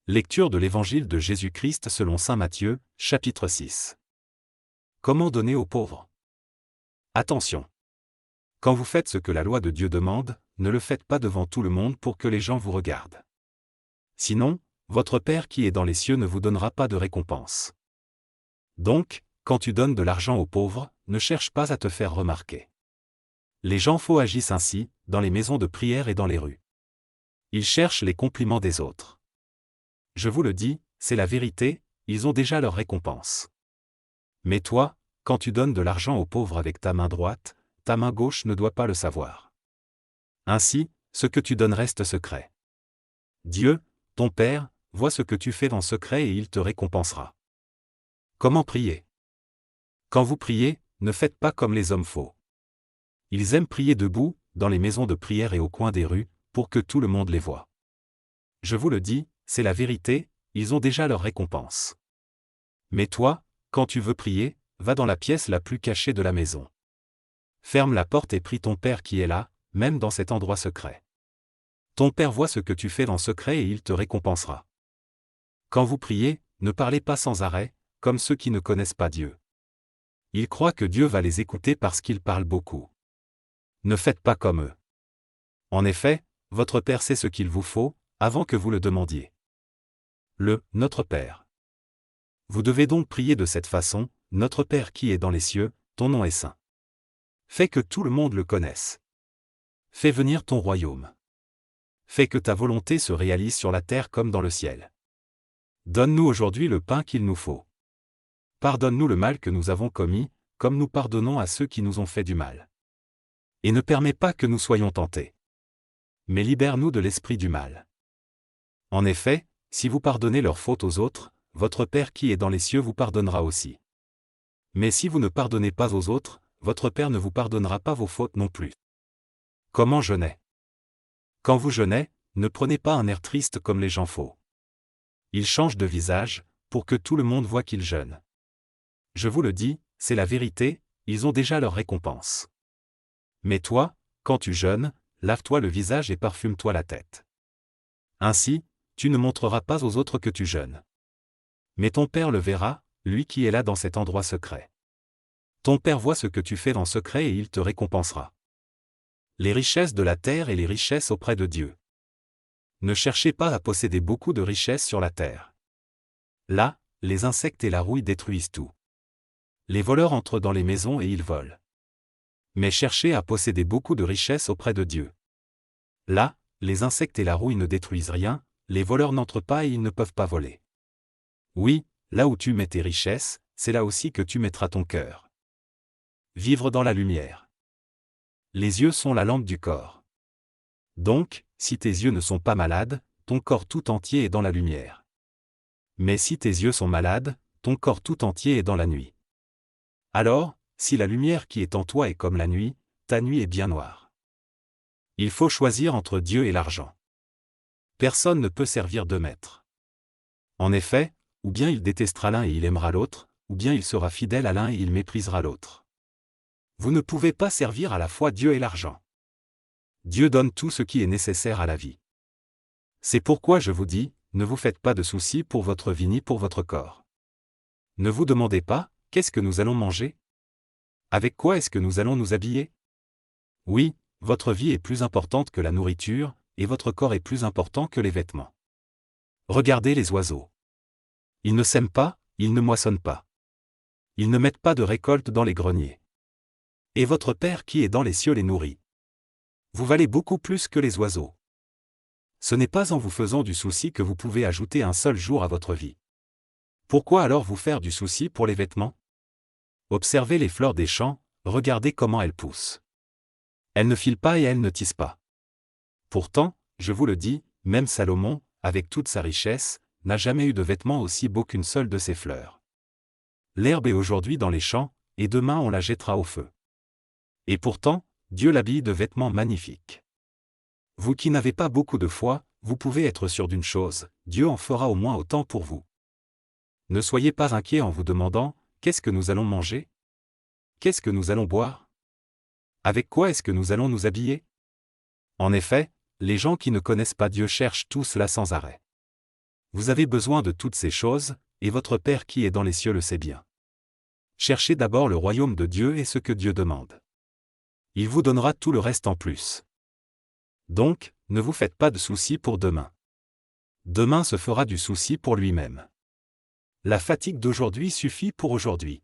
Lecture de l'Évangile de Jésus-Christ selon saint Matthieu, chapitre 6. Comment donner aux pauvres? Attention! Quand vous faites ce que la loi de Dieu demande, ne le faites pas devant tout le monde pour que les gens vous regardent. Sinon, votre Père qui est dans les cieux ne vous donnera pas de récompense. Donc, quand tu donnes de l'argent aux pauvres, ne cherche pas à te faire remarquer. Les gens faux agissent ainsi, dans les maisons de prière et dans les rues. Ils cherchent les compliments des autres. Je vous le dis, c'est la vérité, ils ont déjà leur récompense. Mais toi, quand tu donnes de l'argent aux pauvres avec ta main droite, ta main gauche ne doit pas le savoir. Ainsi, ce que tu donnes reste secret. Dieu, ton Père, voit ce que tu fais en secret et il te récompensera. Comment prier? Quand vous priez, ne faites pas comme les hommes faux. Ils aiment prier debout, dans les maisons de prière et au coin des rues, pour que tout le monde les voie. Je vous le dis, c'est la vérité, ils ont déjà leur récompense. Mais toi, quand tu veux prier, va dans la pièce la plus cachée de la maison. Ferme la porte et prie ton Père qui est là, même dans cet endroit secret. Ton Père voit ce que tu fais en secret et il te récompensera. Quand vous priez, ne parlez pas sans arrêt, comme ceux qui ne connaissent pas Dieu. Ils croient que Dieu va les écouter parce qu'ils parlent beaucoup. Ne faites pas comme eux. En effet, votre Père sait ce qu'il vous faut, avant que vous le demandiez. Notre Père. Vous devez donc prier de cette façon: Notre Père qui est dans les cieux, ton nom est saint. Fais que tout le monde le connaisse. Fais venir ton royaume. Fais que ta volonté se réalise sur la terre comme dans le ciel. Donne-nous aujourd'hui le pain qu'il nous faut. Pardonne-nous le mal que nous avons commis, comme nous pardonnons à ceux qui nous ont fait du mal. Et ne permets pas que nous soyons tentés. Mais libère-nous de l'esprit du mal. En effet, si vous pardonnez leurs fautes aux autres, votre Père qui est dans les cieux vous pardonnera aussi. Mais si vous ne pardonnez pas aux autres, votre Père ne vous pardonnera pas vos fautes non plus. Comment jeûner? Quand vous jeûnez, ne prenez pas un air triste comme les gens faux. Ils changent de visage, pour que tout le monde voie qu'ils jeûnent. Je vous le dis, c'est la vérité, ils ont déjà leur récompense. Mais toi, quand tu jeûnes, lave-toi le visage et parfume-toi la tête. Ainsi, tu ne montreras pas aux autres que tu jeûnes. Mais ton Père le verra, lui qui est là dans cet endroit secret. Ton Père voit ce que tu fais en secret et il te récompensera. Les richesses de la terre et les richesses auprès de Dieu. Ne cherchez pas à posséder beaucoup de richesses sur la terre. Là, les insectes et la rouille détruisent tout. Les voleurs entrent dans les maisons et ils volent. Mais cherchez à posséder beaucoup de richesses auprès de Dieu. Là, les insectes et la rouille ne détruisent rien, les voleurs n'entrent pas et ils ne peuvent pas voler. Oui, là où tu mets tes richesses, c'est là aussi que tu mettras ton cœur. Vivre dans la lumière. Les yeux sont la lampe du corps. Donc, si tes yeux ne sont pas malades, ton corps tout entier est dans la lumière. Mais si tes yeux sont malades, ton corps tout entier est dans la nuit. Alors, si la lumière qui est en toi est comme la nuit, ta nuit est bien noire. Il faut choisir entre Dieu et l'argent. Personne ne peut servir deux maîtres. En effet, ou bien il détestera l'un et il aimera l'autre, ou bien il sera fidèle à l'un et il méprisera l'autre. Vous ne pouvez pas servir à la fois Dieu et l'argent. Dieu donne tout ce qui est nécessaire à la vie. C'est pourquoi je vous dis, ne vous faites pas de soucis pour votre vie ni pour votre corps. Ne vous demandez pas, qu'est-ce que nous allons manger? Avec quoi est-ce que nous allons nous habiller? Oui, votre vie est plus importante que la nourriture, et votre corps est plus important que les vêtements. Regardez les oiseaux. Ils ne sèment pas, ils ne moissonnent pas. Ils ne mettent pas de récolte dans les greniers. Et votre Père qui est dans les cieux les nourrit. Vous valez beaucoup plus que les oiseaux. Ce n'est pas en vous faisant du souci que vous pouvez ajouter un seul jour à votre vie. Pourquoi alors vous faire du souci pour les vêtements? Observez les fleurs des champs, regardez comment elles poussent. Elles ne filent pas et elles ne tissent pas. Pourtant, je vous le dis, même Salomon, avec toute sa richesse, n'a jamais eu de vêtements aussi beaux qu'une seule de ses fleurs. L'herbe est aujourd'hui dans les champs, et demain on la jettera au feu. Et pourtant, Dieu l'habille de vêtements magnifiques. Vous qui n'avez pas beaucoup de foi, vous pouvez être sûr d'une chose, Dieu en fera au moins autant pour vous. Ne soyez pas inquiets en vous demandant, qu'est-ce que nous allons manger? Qu'est-ce que nous allons boire? Avec quoi est-ce que nous allons nous habiller? En effet, les gens qui ne connaissent pas Dieu cherchent tout cela sans arrêt. Vous avez besoin de toutes ces choses, et votre Père qui est dans les cieux le sait bien. Cherchez d'abord le royaume de Dieu et ce que Dieu demande. Il vous donnera tout le reste en plus. Donc, ne vous faites pas de soucis pour demain. Demain se fera du souci pour lui-même. La fatigue d'aujourd'hui suffit pour aujourd'hui.